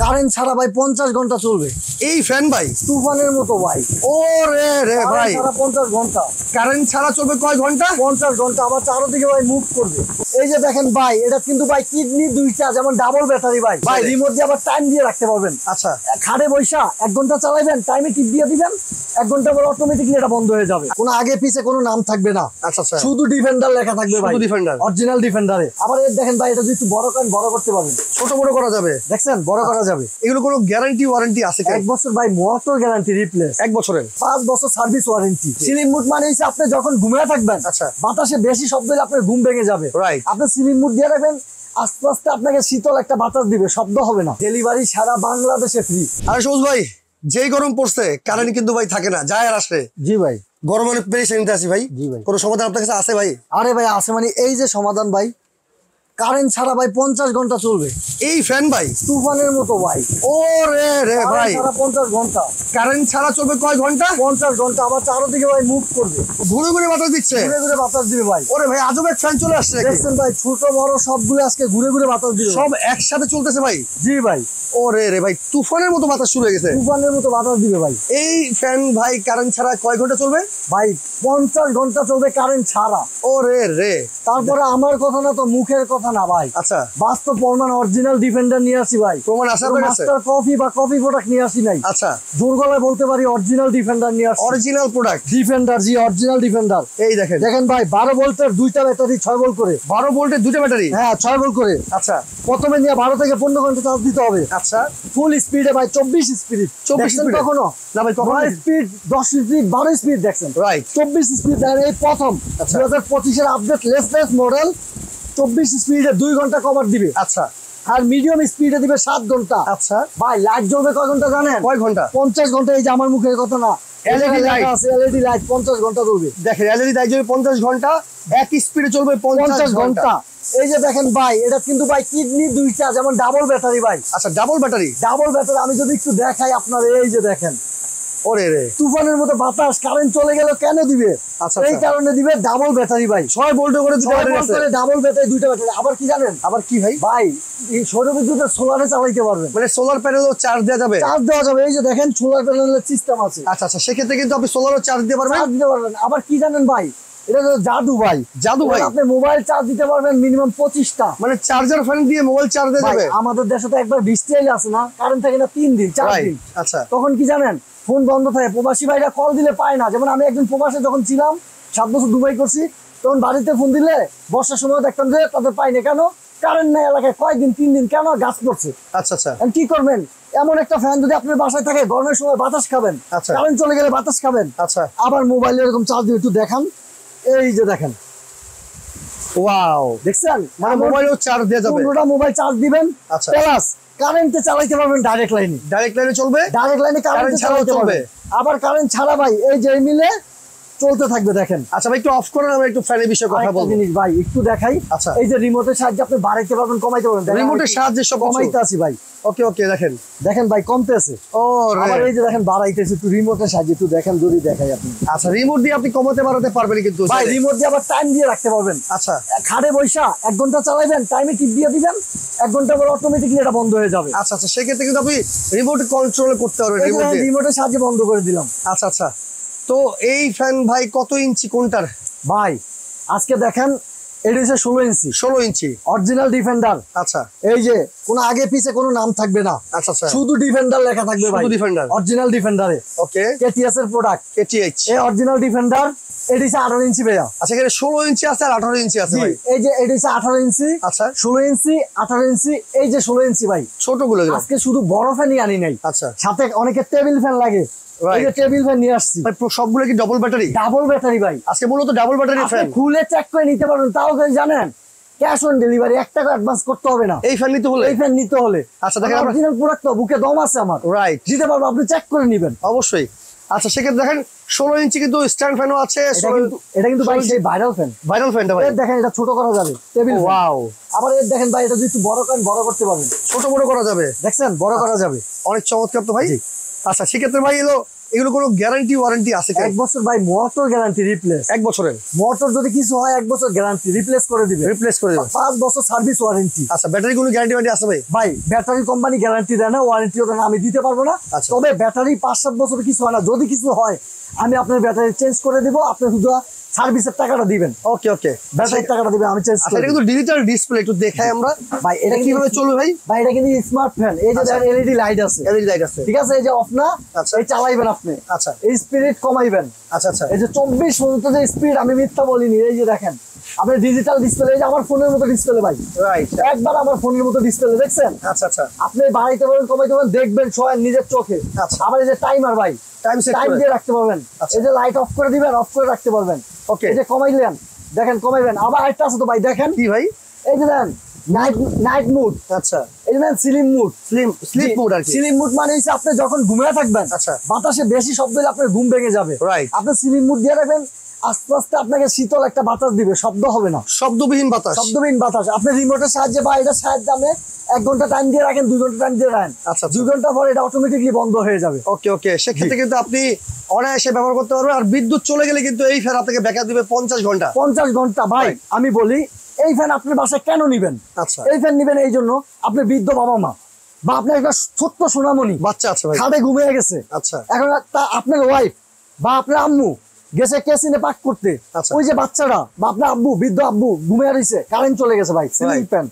Current ছাড়া ভাই 50 ঘন্টা চলবে এই ফ্যান ভাই, তুফানের মতো ভাই। ও রে রে ভাই, 50 ঘন্টা কারেন্ট ছাড়া চলবে কয় ঘন্টা? 50 ঘন্টা। আবার চারদিকে ভাই মুভ করবে। এই যে দেখেন ভাই, এটা কিন্তু ভাই কিডনি দুইটা, যেমন ডাবল ব্যাটারি ভাই। ভাই রিমোট দিয়ে আবার টাইম দিয়ে রাখতে পারবেন। আচ্ছা, খাটে বৈশা 1 ঘন্টা চালাবেন, টাইমে টিপ দিয়ে দিবেন, 1 ঘন্টা পর অটোমেটিকলি এটা বন্ধ হয়ে যাবে। কোনো আগে পিছে কোনো নাম থাকবে না। আচ্ছা আচ্ছা, শুধু ডিফেন্ডার লেখা থাকবে ভাই, শুধু ডিফেন্ডার, অরিজিনাল ডিফেন্ডারে। আবার এর দেখেন ভাই, এটা যদি একটু বড় করেন বড় করতে পারবেন, ছোট বড় করা যাবে। দেখছেন বড় করা যাবে। এগুলো কোনো গ্যারান্টি ওয়ারেন্টি আছে? 1 বছর ভাই মোটর গ্যারান্টি রিপ্লেস, 1 বছরের 5 বছর সার্ভিস ওয়ারেন্টি। সিলিং মুড মানে হচ্ছে আপনি যখন ঘুমিয়ে থাকবেন, আচ্ছা, বাতাসে বেশি শব্দ হলে আপনার ঘুম ভেঙে যাবে। রাইট, আপনি সিলিং মুড দিয়ে রাখবেন, আস্তে আস্তে আপনাকে শীতল একটা বাতাস দিবে, শব্দ হবে না। ডেলিভারি সারা বাংলাদেশে ফ্রি। আর সবুজ ভাই, যেই গরম পড়ছে কারেন্ট কিন্তু ভাই থাকে না, যায় আর আসে। জি ভাই, গরম অনেক পেরেশানিতে আছি ভাই। জি ভাই, কোনো সমাধান আপনার কাছে আছে ভাই? আরে ভাই আছে, মানে এই যে সমাধান ভাই, কারেন্ট ছাড়া ভাই 50 ঘন্টা চলবে এই ফ্যান ভাই, তুফানের মতো ভাই। ও রে রে ভাই, 50 ঘন্টা, কারেন্ট ছাড়া চলবে কয় ঘন্টা? 50 ঘন্টা। আবার চারদিকে ভাই মুভ করবে, ঘুরে ঘুরে বাতাস দিচ্ছে, ঘুরে ঘুরে বাতাস দিবে ভাই। ওরে ভাই আজব এক ফ্যান চলে আসছে। দেখছেন ভাই, ছোট বড় সবগুলো আজকে ঘুরে ঘুরে বাতাস দিবে, সব একসাথে চলতেছে ভাই। জি ভাই, ওরে রে ভাই, তুফানের মতো বাতাস শুরু হয়ে গেছে, তুফানের মতো বাতাস দিবে ভাই। এই ফ্যান ভাই কারেন্ট ছাড়া কয় ঘন্টা চলবে ভাই? 50 ঘন্টা চলবে কারেন্ট ছাড়া। ওরে রে, তারপরে আমার কথা না তো, মুখের কথা না ভাই, আচ্ছা, বাস্তব প্রমাণ। অরিজিনাল ডিফেন্ডার নিয়ে আসি ভাই, প্রমাণ আছে আপনার কাছে? মাস্টার কফি বা কফি প্রোডাক্ট নিয়ে আসি নাই। আচ্ছা, জোর গলায় বলতে পারি অরিজিনাল ডিফেন্ডার নিয়ে আসি। অরিজিনাল প্রোডাক্ট ডিফেন্ডার, জি অরিজিনাল ডিফেন্ডার। এই দেখেন, দেখেন ভাই, 12 ভোল্টের 2টা ব্যাটারি, 6 ভোল্ট করে। 12 ভোল্টের 2টা ব্যাটারি, হ্যাঁ 6 ভোল্ট করে। আচ্ছা, প্রথমে নিয়ে 12 থেকে 15 ঘন্টা চার্জ দিতে হবে। আচ্ছা, ফুল স্পিডে ভাই, 24 স্পিড। 24 স্পিড কখনো না ভাই, কখনো স্পিড 10 স্পিড 12 স্পিড দেখছেন, রাইট, 24 স্পিড দেন এই প্রথম। 2025 এর আপডেট লেটেস্ট মডেল, 24 স্পিডে 2 ঘন্টা কভার দিবে। আচ্ছা, আর মিডিয়াম স্পিডে দিবে 7 ঘন্টা। আচ্ছা ভাই লাইট জ্বলবে কয় ঘন্টা জানেন? কয় ঘন্টা? 50 ঘন্টা। এই যে আমার মুখের কথা না, এলইডি লাইট আছে, এলইডি লাইট 50 ঘন্টা জ্বলবে। দেখেন, এলইডি লাইট জ্বলবে 50 ঘন্টা, এক স্পিডে চলবে 50 ঘন্টা। এই যে দেখেন ভাই, এটা কিন্তু ভাই কিডনি দুইটা, যেমন ডাবল ব্যাটারি ভাই। আচ্ছা, ডাবল ব্যাটারি, ডাবল ব্যাটারি। আমি যদি একটু দেখাই আপনার, এই যে দেখেন, ওরে রে, তুফানের মতো বাতাস। কারেন্ট চলে গেল কেন দিবে? আচ্ছা, এই কারণে দিবে, ডাবল ব্যাটারি ভাই। 6 ভোল্ট করে 2টা ব্যাটারি আছে, ডাবল ব্যাটারি 2টা ব্যাটারি। আবার কি জানেন? আবার কি ভাই? ভাই এই সৌর বিদ্যুতের সোলারে চালাইতে পারবেন, মানে সোলার প্যানেলও চার্জ দেওয়া যাবে? চার্জ দেওয়া যাবে। এই যে দেখেন, সোলার প্যানেলের সিস্টেম আছে। আচ্ছা আচ্ছা, সেক্ষেত্রে কিন্তু আপনি সোলারও চার্জ দিতে পারবেন। চার্জ দিতে পারবেন। আবার কি জানেন ভাই, এটা তো জাদু ভাই। জাদু ভাই, আপনি মোবাইল চার্জ দিতে পারবেন মিনিমাম 25টা। মানে চার্জার ফ্যান দিয়ে মোবাইল চার্জ দেওয়া যাবে? আমাদের দেশে তো একবার বৃষ্টি এলে আসে না, কারেন্ট থাকে না 3 দিন 4 দিন। আচ্ছা, তখন কি জানেন, ফোন বন্ধ থাকে, প্রবাসী ভাইরা কল দিলে পায় না। যেমন আমি একজন প্রবাসে যখন ছিলাম, 7 বছর দুবাই করছি, তখন বাড়িতে ফোন দিলে বর্ষার সময় দেখতাম যে তাদের পাই না। কেন? কারেন্ট নাই এলাকায়, কয়েকদিন 3 দিন। কেন? গাছ পড়ছে। আচ্ছা আচ্ছা, কি করবেন? এমন একটা ফ্যান যদি আপনার বাসায় থাকে, গরমের সময় বাতাস খাবেন, কারেন্ট চলে গেলে বাতাস খাবেন। আচ্ছা, আবার মোবাইলে এরকম চার্জ দিয়ে একটু দেখান, এই যে দেখেন, ওয়াও, দেখছেন? মানে মোবাইলও চার্জ দেওয়া যাবে। পুরোটা মোবাইল চার্জ দিবেন, আচ্ছা, প্লাস কারেন্টে চালাইতে পারবেন ডাইরেক্ট লাইনে। ডাইরেক্ট লাইনে চলবে, ডাইরেক্ট লাইনে কারেন্ট ছাড়াও চলবে। আবার কারেন্ট ছাড়া ভাই, এই যে মিলে চলতে থাকবে। দেখেন। আচ্ছা ভাই, একটু অফ করেন, আমরা একটু ফ্যানের বিষয়ে কথা বলবো। জিনিস ভাই একটু দেখাই। আচ্ছা, এই যে রিমোটের সাহায্যে আপনি বাড়াইতে পারবেন, কমাইতে পারবেন। রিমোটের সাহায্যে সব কমাইতে আছি ভাই। ওকে ওকে, দেখেন দেখেন ভাই, কমতেছে। ও আবার এই যে দেখেন বাড়াইতেছে, একটু রিমোটের সাহায্যে একটু দেখেন, যদি দেখাই আপনি। আচ্ছা, রিমোট দিয়ে আপনি কমাতে বাড়াতে পারবেন কিন্তু ভাই, রিমোট দিয়ে আবার টাইম দিয়ে রাখতে পারবেন। আচ্ছা, খাটে বৈশা 1 ঘন্টা চালাবেন, টাইমে টিপ দিয়ে দিবেন, 1 ঘন্টা পর অটোমেটিকলি এটা বন্ধ হয়ে যাবে। আচ্ছা আচ্ছা, সেক্ষেত্রে কিন্তু আপনি রিমোট কন্ট্রোল করতে পারবেন। রিমোটের সাহায্যে বন্ধ করে দিলাম। আচ্ছা আচ্ছা, তো এই ফ্যান ভাই কত ইঞ্চি কোনটার ভাই? আজকে দেখেন, এটা হচ্ছে 16 ইঞ্চি। 16 ইঞ্চি অরিজিনাল ডিফেন্ডার। আচ্ছা, এই যে কোনো আগে পিছে কোনো নাম থাকবে না। আচ্ছা আচ্ছা, শুধু ডিফেন্ডার লেখা থাকবে ভাই, শুধু ডিফেন্ডার, অরিজিনাল ডিফেন্ডারে। ওকে, কেটিএস এর প্রোডাক্ট, কেটিএইচ। এই অরিজিনাল ডিফেন্ডার। এটা হচ্ছে 18 ইঞ্চি ভাইয়া। আচ্ছা, এখানে 16 ইঞ্চি আছে আর 18 ইঞ্চি আছে ভাই। এই যে এটা হচ্ছে 18 ইঞ্চি, আচ্ছা, 16 ইঞ্চি, 18 ইঞ্চি। এই যে 16 ইঞ্চি ভাই, ছোটগুলো আজকে শুধু বড় ফ্যানই আনি নাই। আচ্ছা, সাথে অনেকে টেবিল ফ্যান লাগে, এই যে টেবিল ফ্যান নিয়ে আসছি ভাই। সবগুলো কি ডাবল ব্যাটারি? ডাবল ব্যাটারি ভাই। আজকে মূলত ডাবল ব্যাটারি ফ্যান। খুলে চেক করে নিতে পারবেন, তাও জানেন ক্যাশ অন ডেলিভারি, 1 টাকা অ্যাডভান্স করতে হবে না। এই ফ্যান নিতে হলে, এই ফ্যান নিতে হলে। আচ্ছা, দেখেন অরিজিনাল প্রোডাক্ট তো, বুকে দম আছে আমার, রাইট, দিতে পারবো, আপনি চেক করে নেবেন অবশ্যই। আচ্ছা, সেক্ষেত্রে দেখেন 16 ইঞ্চি কিন্তু স্ট্যান্ড ফ্যানও আছে। এটা কিন্তু ভাই সেই ভাইরাল ফ্যান। ভাইরাল ফ্যানটা ভাই, দেখেন এটা ছোট করা যাবে, টেবিল। ওয়াও। আবার এর দেখেন ভাই, এটা যদি একটু বড় করেন বড় করতে পারবেন, ছোট বড় করা যাবে। দেখছেন, বড় করা যাবে। অনেক চমৎকার তো ভাই। আচ্ছা, সেক্ষেত্রে ভাই এলো এগুলো কোনো গ্যারান্টি ওয়ারেন্টি আছে কি? 1 বছর ভাই মোটর গ্যারান্টি রিপ্লেস। 1 বছরের মোটর যদি কিছু হয় 1 বছর গ্যারান্টি রিপ্লেস করে দিবে। 5 বছর সার্ভিস ওয়ারেন্টি। আচ্ছা, ব্যাটারি কোনো গ্যারান্টি আছে ভাই? ভাই ব্যাটারি কোম্পানি গ্যারান্টি দেয় না, ওয়ারেন্টিও দেয় না, আমি দিতে পারবো না। আচ্ছা। তবে ব্যাটারি 5-7 বছর কিছু হয় না, যদি কিছু হয় আমি আপনার ব্যাটারি চেঞ্জ করে দিব, আপনি শুধু সার্ভিসের টাকাটা দিবেন। ওকে ওকে, ব্যাটারির টাকাটা দিবেন, আমি চেঞ্জ আচ্ছা করে এটা দিব। কিন্তু ডিজিটাল ডিসপ্লে, একটু দেখাই আমরা ভাই এটা কিভাবে চলবে ভাই? ভাই এটা কিন্তু স্মার্ট ফ্যান, এই যে আচ্ছা। দেখেন এলইডি লাইট আছে, এলইডি লাইট আছে, ঠিক আছে, এই যে অফ না, আচ্ছা। এই চালাইবেন আপনি, আচ্ছা এই স্পিড কমাইবেন, আচ্ছা আচ্ছা, এই যে 24 পর্যন্ত যে স্পিড, আমি মিথ্যা বলিনি, এই যে দেখেন আপনি ডিজিটাল ডিসপ্লে, এই যে আমার ফোনের মতো ডিসপ্লে ভাই, রাইট, একবার আমার ফোনের মতো ডিসপ্লে দেখছেন? আচ্ছা আচ্ছা, আপনি বাড়াইতে পারবেন, কমাইতে পারবেন, দেখবেন সবাই নিজের চোখে। আচ্ছা। আবার এই যে টাইমার ভাই, টাইম সেট টাইম করে, দিয়ে রাখতে পারবেন, আচ্ছা। এই যে লাইট অফ করে দিবেন, অফ করে রাখতে পারবেন। ওকে, এই যে কমাইলেন, দেখেন কমাইবেন, আবার আরেকটা আছে তো ভাই, দেখেন কি ভাই? এই যে দেখেন নাইট মুড, আচ্ছা, এই যে দেখেন স্লিপ মুড। স্লিপ মোড আর কি? স্লিপ মুড মানে হচ্ছে আপনি যখন ঘুমিয়ে থাকবেন, আচ্ছা। বাতাসে বেশি শব্দ হলে আপনার ঘুম ভেঙে যাবে, রাইট, আপনি স্লিপ মুড দিয়ে রাখবেন, আস্তে আস্তে আপনাকে শীতল একটা বাতাস দিবে, শব্দ হবে না, শব্দবিহীন বাতাস, শব্দবিহীন বাতাস। আপনি রিমোটের সাহায্যে বা এটার সাহায্যে আপনি 1 ঘন্টা টাইম দিয়ে রাখেন, 2 ঘন্টা টাইম দিয়ে রাখেন, আচ্ছা 2 ঘন্টা পরে এটা অটোমেটিকলি বন্ধ হয়ে যাবে। ওকে ওকে, সেক্ষেত্রে কিন্তু আপনি অনায়াসে ব্যবহার করতে পারবেন। আর বিদ্যুৎ চলে গেলে কিন্তু এই ফ্যান আপনাকে ব্যাকআপ দিবে 50 ঘন্টা। 50 ঘন্টা ভাই। Right. আমি বলি এই ফ্যান আপনার বাসায় কেন নিবেন? আচ্ছা, এই ফ্যান নিবেন এই জন্য, আপনি বৃদ্ধ বাবা মা বা আপনার একটা ছোট্ট সোনামণি বাচ্চা আছে ভাই, খাটে ঘুমিয়ে গেছে, আচ্ছা এখন আপনার ওয়াইফ বা আপনার আম্মু গেছে কেসিনে পাক করতে, আচ্ছা। ওই যে বাচ্চাটা বা আপনার আব্বু, বৃদ্ধ আব্বু ঘুমিয়ে রয়েছে, কারেন্ট চলে গেছে ভাই, সিলিং Right. ফ্যান,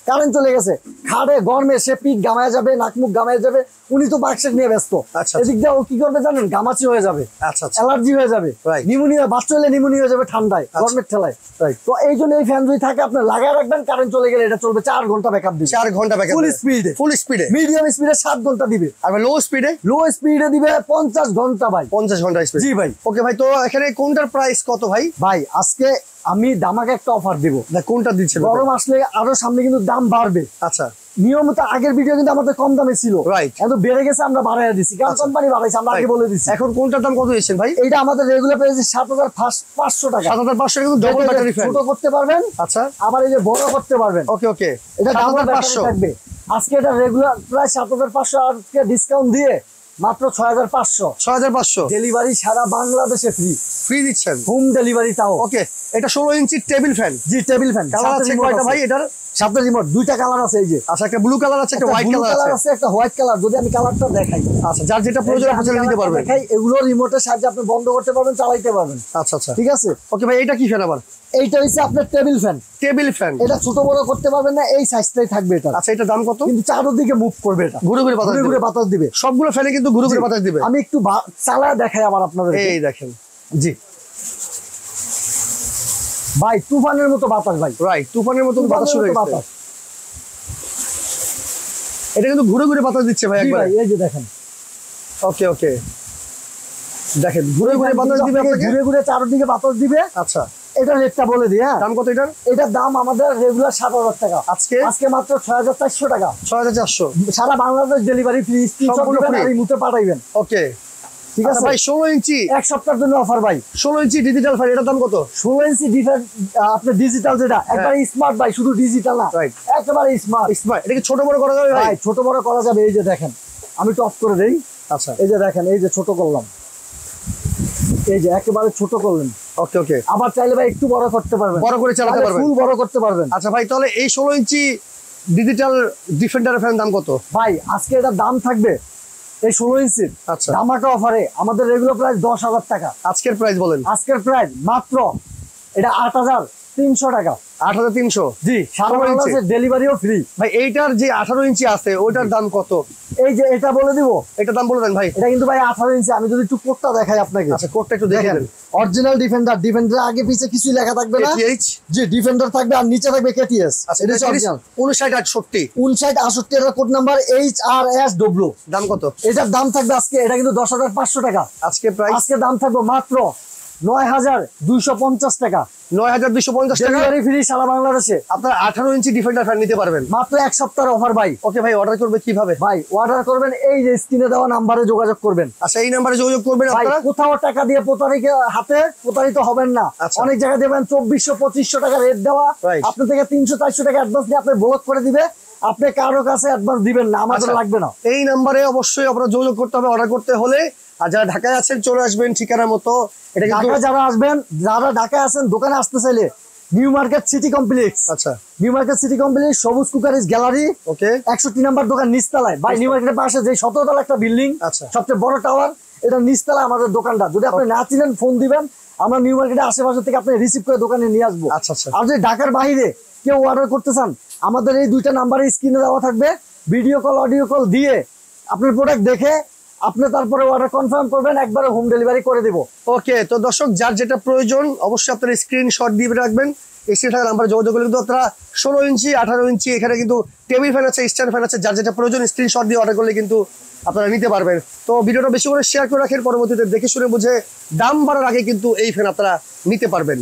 কারেন্ট চলে গেছে, খাটে গরমে সে পিক গামায় যাবে, নাকমুখ গামায় যাবে, উনি তো বাক্সেট নিয়ে ব্যস্ত, আচ্ছা। এদিক দিয়ে ও কি করবে জানেন? গামাচি হয়ে যাবে, আচ্ছা আচ্ছা, অ্যালার্জি হয়ে যাবে, Right. নিউমোনিয়া, বাচ্চা হলে নিউমোনিয়া হয়ে যাবে ঠান্ডায়, গরমের ঠেলায়। রাইট, তো এই জন্য এই ফ্যান যদি থাকে আপনি লাগায় রাখবেন, কারেন্ট চলে গেলে এটা চলবে 4 ঘন্টা ব্যাকআপ দিবে, 4 ঘন্টা ব্যাকআপ, ফুল স্পিডে, ফুল স্পিডে। মিডিয়াম স্পিডে 7 ঘন্টা দিবে, আর লো স্পিডে? লো স্পিডে দিবে 50 ঘন্টা ভাই। 50 ঘন্টা স্পিড। জি ভাই। ওকে ভাই, তো এখানে কোনটার প্রাইস কত ভাই? ভাই আজকে আমি দামাকে একটা অফার দিব, না কোনটা দিচ্ছেন? গরম আসলে আরো সামনে কিন্তু দাম বাড়বে। আচ্ছা, নিয়মিত আগের ভিডিও কিন্তু আমাদের কম দামে ছিল, Right. এখন বেড়ে গেছে, আমরা বাড়াইয়া দিছি, কারণ আচ্ছা। কোম্পানি বাড়াইছে, আমরা আগে Right. বলে দিছি। এখন কোনটার দাম কত দিচ্ছেন ভাই? এইটা আমাদের রেগুলার প্রাইস 7500 টাকা। 7500 কিন্তু ডবল এটা ব্যাটারি ফ্যান। ছোট করতে পারবেন, আচ্ছা, আবার এই যে বড় করতে পারবেন। ওকে ওকে, এটা ডাবল ব্যাটারি 7500। থাকবে। আজকে এটা রেগুলার প্রায় 7500, আজকে ডিসকাউন্ট দিয়ে মাত্র 6500। 6500 ডেলিভারি সারা বাংলাদেশে ফ্রি, ফ্রি দিচ্ছেন। হোম ডেলিভারি তাও। ওকে, এটা 16 ইঞ্চি টেবিল ফ্যান। জি, টেবিল ফ্যান। কালার আছে কয়টা ভাই এটার? সাথে রিমোট, 2টা কালার আছে, এই যে আচ্ছা, একটা ব্লু কালার আছে, একটা হোয়াইট ব্লু কালার আছে। আছে, একটা হোয়াইট কালার। যদি আমি কালারটা দেখাই, আচ্ছা, যার যেটা প্রয়োজন আপনি নিতে পারবেন। দেখাই, এগুলো রিমোটের সাহায্যে আপনি বন্ধ করতে পারবেন, চালাইতে পারবেন। আচ্ছা আচ্ছা, ঠিক আছে। ওকে ভাই, এটা কি ফ্যান আবার? এইটা হচ্ছে আপনার টেবিল ফ্যান। Table fan. এটা ছোট বড় করতে পারবেন না, এই সাইজটাই থাকবে এটা। আচ্ছা, এটার দাম কত? কিন্তু চারদিকে মুভ করবে, এটা ঘুরে ঘুরে বাতাস ঘুরে দিবে। ঘুরে বাতাস দিবে। সবগুলো ফ্যানে কিন্তু ঘুরে ঘুরে জি। বাতাস দিবে। আমি একটু চালায় দেখাই আবার আপনাদের। এই দেখেন, জি ভাই, তুফানের মতো বাতাস ভাই, রাইট, তুফানের মতো বাতাস শুরু তুফানের মতো হয়েছে। বাতাস। এটা কিন্তু ঘুরে ঘুরে বাতাস দিচ্ছে ভাই জি একবার। ভাই, এই যে দেখেন, ওকে ওকে, দেখেন ঘুরে ঘুরে বাতাস দিবে আপনাকে। ঘুরে ঘুরে চারদিকে বাতাস দিবে। আচ্ছা, এটা রেটটা বলে দিই, হ্যাঁ। দাম কত এটার? এটার দাম আমাদের রেগুলার 7000 টাকা, আজকে আজকে মাত্র 6400 টাকা। 6400। সারা বাংলাদেশ ডেলিভারি ফ্রি, সম্পূর্ণ free। আর ইমুতে পাঠাইবেন। ওকে, ঠিক আছে ভাই 16 ইঞ্চি, এক সপ্তাহের জন্য অফার ভাই। 16 ইঞ্চি ডিজিটাল ফ্যান, এটার দাম কত? 16 ইঞ্চি আপনার ডিজিটাল, যেটা একবারে স্মার্ট ভাই, শুধু ডিজিটাল না, Right. একেবারে স্মার্ট স্মার্ট। এটা কি ছোট বড় করা যাবে ভাই? ভাই। ছোট বড় করা যাবে। এই যে দেখেন, আমি টপ করে দেই। আচ্ছা, এই যে দেখেন, এই যে ছোট করলাম, এই যে একেবারে ছোট করলেন। ওকে ওকে, আবার চাইলে ভাই একটু বড় করতে পারবেন, বড় করে চালাতে পারবেন। ফুল বড় করতে পারবেন। আচ্ছা ভাই, তাহলে এই 16 ইঞ্চি ডিজিটাল ডিফেন্ডার ফ্যান দাম কত? ভাই আজকে এটার দাম থাকবে, এই 16 ইঞ্চির আচ্ছা, ধামাকা অফারে আমাদের রেগুলার প্রাইস 10,000 টাকা। আজকের প্রাইস বলেন। আজকের প্রাইস মাত্র এটা 8300 টাকা। 8300। জি, সারা 16 ইঞ্চি। বাংলাদেশে ডেলিভারিও ফ্রি। ভাই এইটার যে 18 ইঞ্চি আছে ওটার দাম কত? এই যে এটা বলে দিব, এটার দাম বলে দেন ভাই। এটা কিন্তু ভাই 18 ইঞ্চি। আমি যদি একটু কোডটা দেখাই আপনাকে। আচ্ছা, কোডটা একটু দেখে দেখেন, দেন। অরিজিনাল ডিফেন্ডার, ডিফেন্ডার আগে পিছে কিছুই লেখা থাকবে না। ATH। জি, ডিফেন্ডার থাকবে আর নিচে থাকবে কেটিএস। আচ্ছা, এটা হচ্ছে অরিজিনাল 5968। 5968 এর কোড নাম্বার HRSW। দাম কত? এটার দাম থাকবে আজকে, এটা কিন্তু 10,500 টাকা। আজকে প্রাইস আজকে দাম থাকবে মাত্র 9250 টাকা। 9250 টাকা। ডেলিভারি ফ্রি সারা বাংলাদেশে। আপনারা 18 ইঞ্চি ডিফেন্ডার ফ্যান নিতে পারবেন মাত্র এক সপ্তাহের অফার ভাই। ওকে ভাই, অর্ডার করবে কিভাবে? ভাই অর্ডার করবেন, এই যে স্ক্রিনে দেওয়া নাম্বারে যোগাযোগ করবেন। আচ্ছা, এই নাম্বারে যোগাযোগ করবেন ভাই আপনারা। কোথাও টাকা দিয়ে হাতে প্রতারিত হবেন না। আচ্ছা। অনেক জায়গায় দেবেন 2400-2500 টাকা রেট দেওয়া, Right. আপনার থেকে 300-400 টাকা অ্যাডভান্স দিয়ে আপনি ব্লক করে দিবে। আপনি কারো কাছে অ্যাডভান্স দিবেন না, আমাদের আচ্ছা। লাগবে না। এই নাম্বারে অবশ্যই আপনারা যোগাযোগ করতে হবে অর্ডার করতে হলে। আর যারা ঢাকায় আছেন চলে আসবেন ঠিকানা মতো। এটা কিন্তু ঢাকা যারা আসবেন, যারা ঢাকায় আছেন দোকানে আসতে চাইলে নিউ মার্কেট সিটি কমপ্লেক্স, আচ্ছা নিউ মার্কেট সিটি কমপ্লেক্স, সবুজ কুকারিজ গ্যালারি, ওকে 61 নাম্বার দোকান নিচতলায়। ভাই নিউ মার্কেটের পাশে যে 17 তলা একটা বিল্ডিং, আচ্ছা সবচেয়ে বড় টাওয়ার, এটা নিচতলায় আমাদের দোকানটা। যদি আপনি না চিনেন ফোন দিবেন, আমরা নিউ মার্কেটের আশেপাশে থেকে আপনি রিসিভ করে দোকানে নিয়ে আসবো। আচ্ছা আচ্ছা আর যদি ঢাকার বাইরে কেউ অর্ডার করতে চান, আমাদের এই 2টা নাম্বারে স্ক্রিনে দেওয়া থাকবে, ভিডিও কল অডিও কল দিয়ে আপনার প্রোডাক্ট দেখে আপনি তারপরে অর্ডার কনফার্ম করবেন, একবারে হোম ডেলিভারি করে দেবো। ওকে। তো দর্শক যার যেটা প্রয়োজন অবশ্যই আপনারা স্ক্রিনশট দিয়ে রাখবেন, স্ক্রিনে থাকা নাম্বার যোগাযোগ করলে কিন্তু আপনারা 16 ইঞ্চি 18 ইঞ্চি এখানে কিন্তু টেবিল ফ্যান আছে, স্ট্যান্ড ফ্যান আছে, যার যেটা প্রয়োজন স্ক্রিনশট দিয়ে অর্ডার করলে কিন্তু আপনারা নিতে পারবেন। তো ভিডিওটা বেশি করে শেয়ার করে রাখেন, পরবর্তীতে দেখে শুনে বুঝে দাম বাড়ার আগে কিন্তু এই ফ্যান আপনারা নিতে পারবেন।